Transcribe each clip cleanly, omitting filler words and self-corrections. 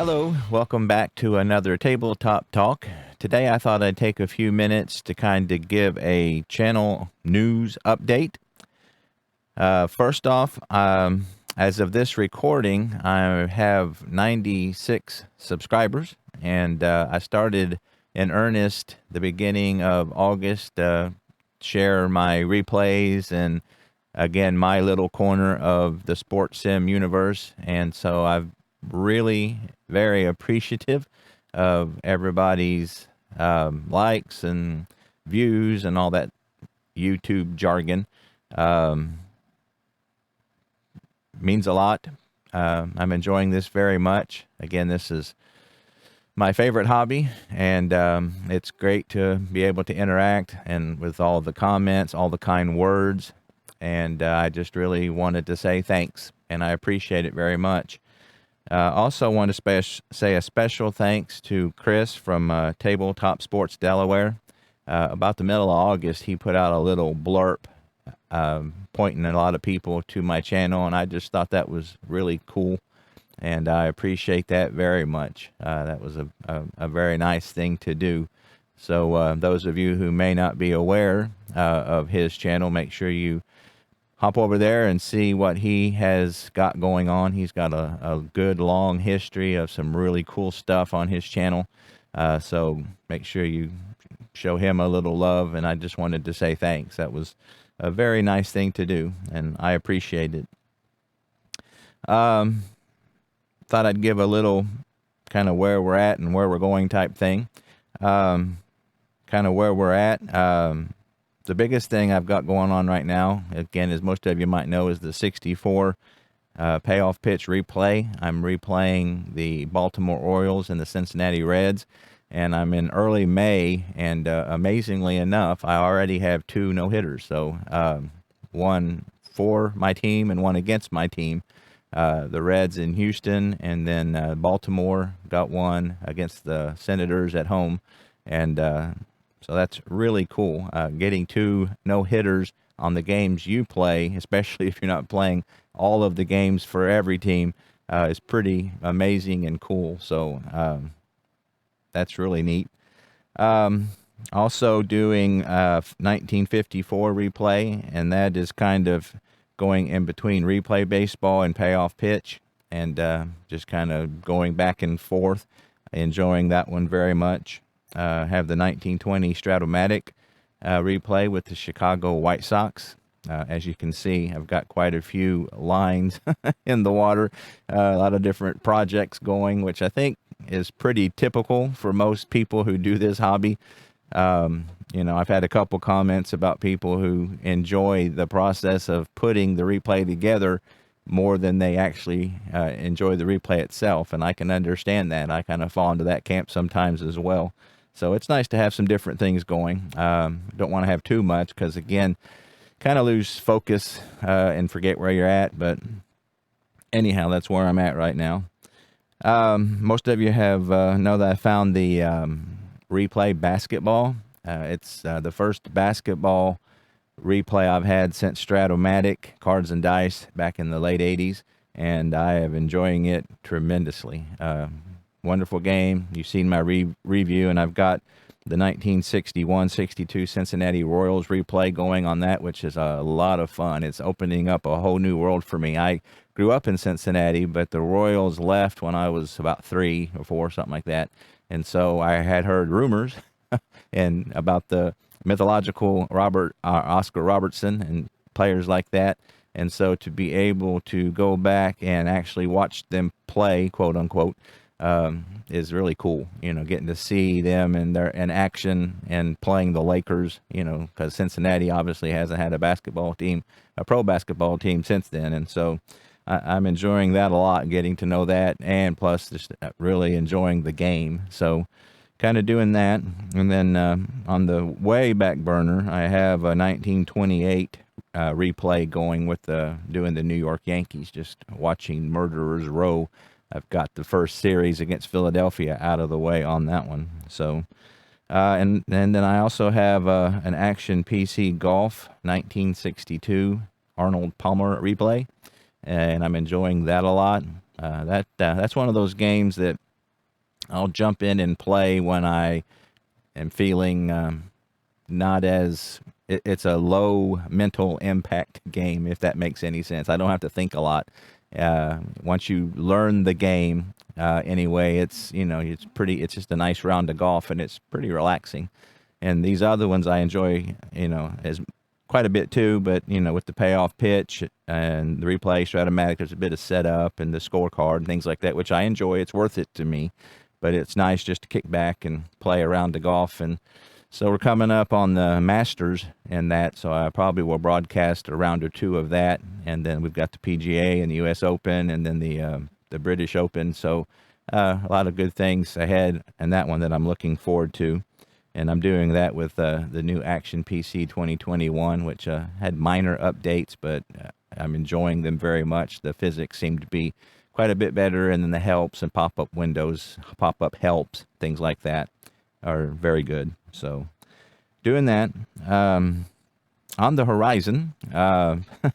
Hello, welcome back to another Tabletop Talk. Today I thought I'd take a few minutes to kind of give a channel news update. First off, as of this recording, I have 96 subscribers, and I started in earnest the beginning of August, share my replays and again my little corner of the sports sim universe, and so I've really very appreciative of everybody's likes and views and all that YouTube jargon. Means a lot. I'm enjoying this very much. Again, this is my favorite hobby, and it's great to be able to interact and with all the comments, all the kind words, and I just really wanted to say thanks, and I appreciate it very much. Also want to say a special thanks to Chris from Tabletop Sports Delaware. About the middle of August, he put out a little blurb pointing a lot of people to my channel, and I just thought that was really cool, and I appreciate that very much. That was a very nice thing to do. So those of you who may not be aware of his channel, make sure you hop over there and see what he has got going on. He's got a good long history of some really cool stuff on his channel. So make sure you show him a little love. And I just wanted to say thanks. That was a very nice thing to do, and I appreciate it. Thought I'd give a little kind of where we're at and where we're going type thing. Kind of where we're at. The biggest thing I've got going on right now, again, as most of you might know, is the 64 payoff pitch replay. I'm replaying the Baltimore Orioles and the Cincinnati Reds, and I'm in early May, and amazingly enough, I already have 2 no-hitters. So one for my team and one against my team. The Reds in Houston, and then Baltimore got one against the Senators at home, and so that's really cool. Getting 2 no-hitters on the games you play, especially if you're not playing all of the games for every team, is pretty amazing and cool. So that's really neat. Also doing 1954 replay, and that is kind of going in between replay baseball and payoff pitch, and just kind of going back and forth, enjoying that one very much. Have the 1920 Stratomatic replay with the Chicago White Sox. As you can see, I've got quite a few lines in the water, a lot of different projects going, which I think is pretty typical for most people who do this hobby. You know, I've had a couple comments about people who enjoy the process of putting the replay together more than they actually enjoy the replay itself, and I can understand that. I kind of fall into that camp sometimes as well. So it's nice to have some different things going. Don't want to have too much because, again, kind of lose focus and forget where you're at. But anyhow, that's where I'm at right now. Most of you have know that I found the replay basketball. It's the first basketball replay I've had since Stratomatic Cards and Dice back in the late 80s, and I am enjoying it tremendously. Wonderful game. You've seen my review, and I've got the 1961-62 Cincinnati Royals replay going on that, which is a lot of fun. It's opening up a whole new world for me. I grew up in Cincinnati, but the Royals left when I was about 3 or 4, something like that. And so I had heard rumors and about the mythological Oscar Robertson and players like that. And so to be able to go back and actually watch them play, quote unquote, is really cool. You know, getting to see them in action and playing the Lakers, you know, because Cincinnati obviously hasn't had a pro basketball team since then. And so I'm enjoying that a lot, getting to know that, and plus just really enjoying the game. So kind of doing that. And then on the way back burner, I have a 1928 replay going with doing the New York Yankees, just watching Murderers Row. I've got the first series against Philadelphia out of the way on that one. So, and then I also have an Action PC Golf 1962 Arnold Palmer replay, and I'm enjoying that a lot. That's one of those games that I'll jump in and play when I am feeling not as it's a low mental impact game, if that makes any sense. I don't have to think a lot. Once you learn the game, anyway, it's it's just a nice round of golf, and it's pretty relaxing. And these other ones I enjoy, as quite a bit too, but with the payoff pitch and the replay Stratomatic, there's a bit of setup and the scorecard and things like that, which I enjoy. It's worth it to me, but it's nice just to kick back and play around the golf. And so we're coming up on the Masters and that, so I probably will broadcast a round or two of that, and then we've got the PGA and the U.S. Open, and then the British Open. So a lot of good things ahead, and that one that I'm looking forward to. And I'm doing that with the new Action PC 2021, which had minor updates, but I'm enjoying them very much. The physics seem to be quite a bit better, and then the helps and pop-up windows, pop-up helps, things like that are very good. So doing that. On the horizon,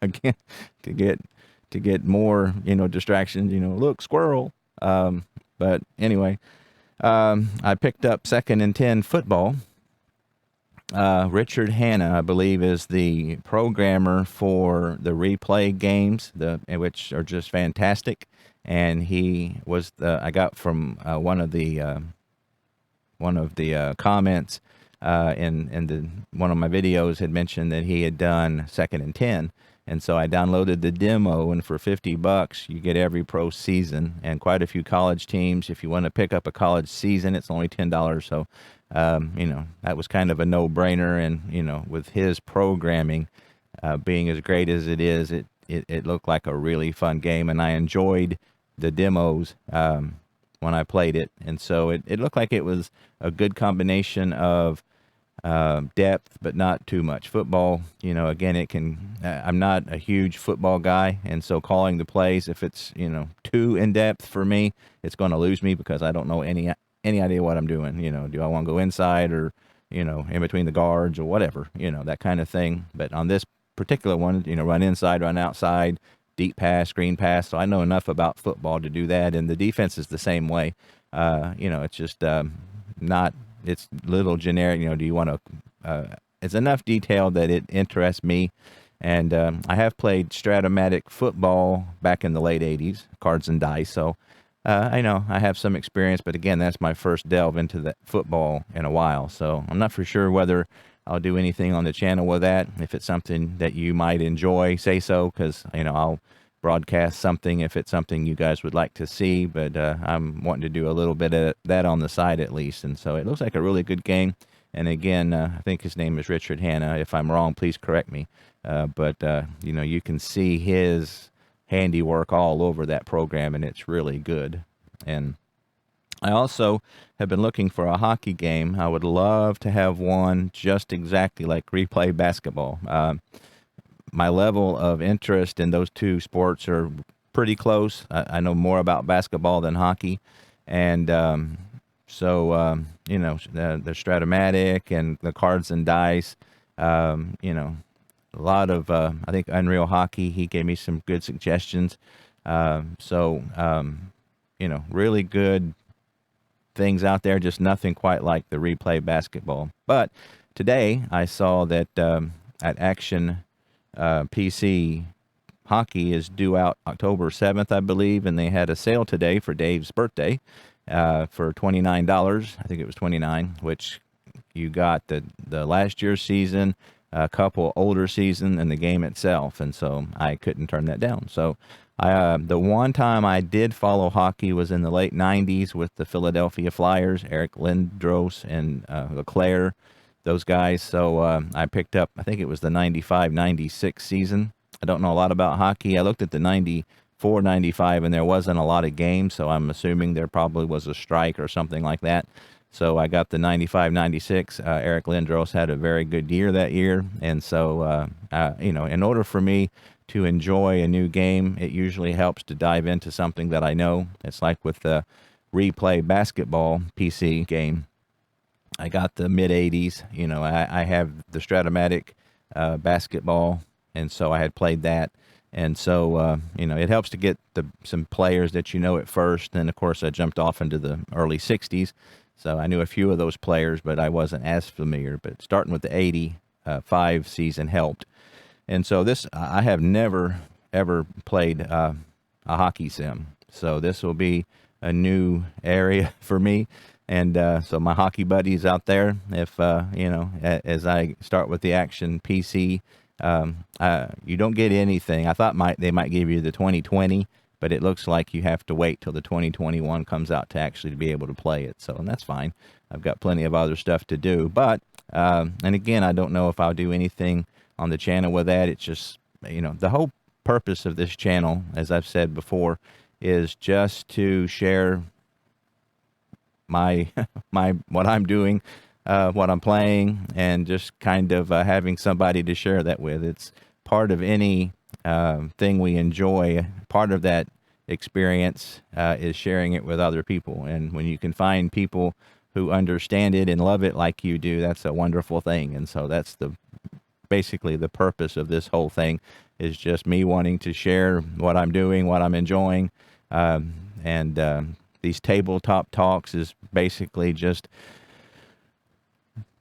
again, to get more, distractions, look, squirrel. But anyway, I picked up 2nd and 10 football. Richard Hanna, I believe, is the programmer for the replay games, which are just fantastic. And he was I got from one of the comments in one of my videos had mentioned that he had done 2nd and 10. And so I downloaded the demo, and for $50, you get every pro season and quite a few college teams. If you want to pick up a college season, it's only $10. So, that was kind of a no-brainer. And, with his programming being as great as it is, it looked like a really fun game. And I enjoyed the demos when I played it. And so it looked like it was a good combination of depth, but not too much. Football, again, I'm not a huge football guy, and so calling the plays, if it's, too in-depth for me, it's going to lose me because I don't know any idea what I'm doing. Do I want to go inside or, in between the guards or whatever, that kind of thing. But on this particular one, run inside, run outside, deep pass, screen pass, so I know enough about football to do that, and the defense is the same way. It's just not... It's little generic, do you want to, it's enough detail that it interests me. And I have played Stratomatic football back in the late 80s, cards and dice. So I know I have some experience, but again, that's my first delve into the football in a while. So I'm not for sure whether I'll do anything on the channel with that. If it's something that you might enjoy, say so, because, I'll broadcast something if it's something you guys would like to see, but I'm wanting to do a little bit of that on the side at least. And so it looks like a really good game. And again, I think his name is Richard Hanna. If I'm wrong, please correct me. But you can see his handiwork all over that program, and it's really good. And I also have been looking for a hockey game. I would love to have one just exactly like replay basketball. My level of interest in those two sports are pretty close. I know more about basketball than hockey. And the Stratomatic and the cards and dice, a lot of, I think, Unreal Hockey, he gave me some good suggestions. Really good things out there, just nothing quite like the replay basketball. But today I saw that at Action PC, hockey is due out October 7th, I believe, and they had a sale today for Dave's birthday for $29. I think it was $29, which you got the last year's season, a couple older season, and the game itself, and so I couldn't turn that down. So the one time I did follow hockey was in the late 90s with the Philadelphia Flyers, Eric Lindros and LeClaire, those guys. So I picked up, I think it was the 95-96 season. I don't know a lot about hockey. I looked at the 94-95, and there wasn't a lot of games, so I'm assuming there probably was a strike or something like that. So I got the 95-96. Eric Lindros had a very good year that year, and so, in order for me to enjoy a new game, it usually helps to dive into something that I know. It's like with the replay basketball PC game. I got the mid-'80s. I have the Stratomatic basketball, and so I had played that. And so, you know, it helps to get some players that you know at first. And of course, I jumped off into the early 60s. So I knew a few of those players, but I wasn't as familiar. But starting with the 85 season helped. And so I have never, ever played a hockey sim. So this will be a new area for me. And so my hockey buddies out there, if, you know, as I start with the Action PC, you don't get anything. I thought they might give you the 2020, but it looks like you have to wait till the 2021 comes out to actually be able to play it. So, and that's fine. I've got plenty of other stuff to do. But, and again, I don't know if I'll do anything on the channel with that. It's just, you know, the whole purpose of this channel, as I've said before, is just to share my what I'm doing, what I'm playing, and just kind of having somebody to share that with. It's part of any thing we enjoy. Part of that experience is sharing it with other people. And when you can find people who understand it and love it like you do, that's a wonderful thing. And so that's basically the purpose of this whole thing, is just me wanting to share what I'm doing, what I'm enjoying, and these tabletop talks is basically just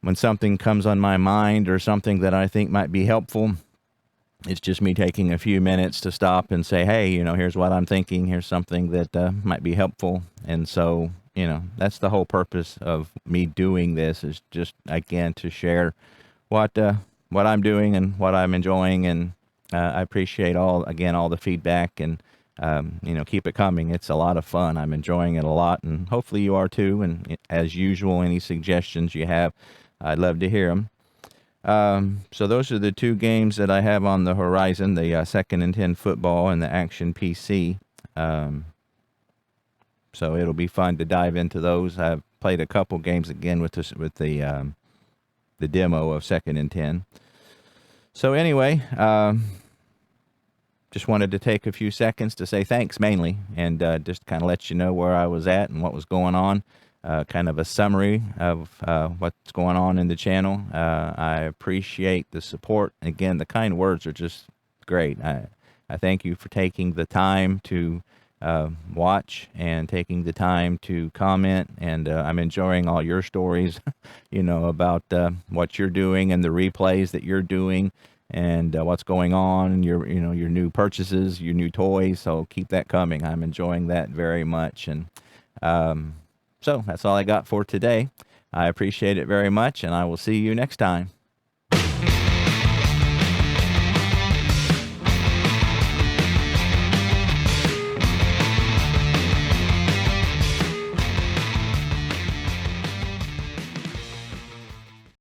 when something comes on my mind or something that I think might be helpful. It's just me taking a few minutes to stop and say, hey, you know, here's what I'm thinking. Here's something that might be helpful. And so, you know, that's the whole purpose of me doing this, is just, again, to share what I'm doing and what I'm enjoying. And I appreciate all the feedback, and you know, keep it coming. It's a lot of fun. I'm enjoying it a lot, and hopefully you are too. And as usual, any suggestions you have, I'd love to hear them. So those are the two games that I have on the horizon: the 2nd and 10 football and the Action PC. So it'll be fun to dive into those. I've played a couple games again with the demo of 2nd and 10. So anyway, just wanted to take a few seconds to say thanks, mainly, and just kind of let you know where I was at and what was going on. Kind of a summary of what's going on in the channel. I appreciate the support. Again, the kind words are just great. I thank you for taking the time to watch and taking the time to comment, and I'm enjoying all your stories, you know, about what you're doing and the replays that you're doing, and what's going on, your new purchases, your new toys. So keep that coming. I'm enjoying that very much. And so that's all I got for today. I appreciate it very much, and I will see you next time.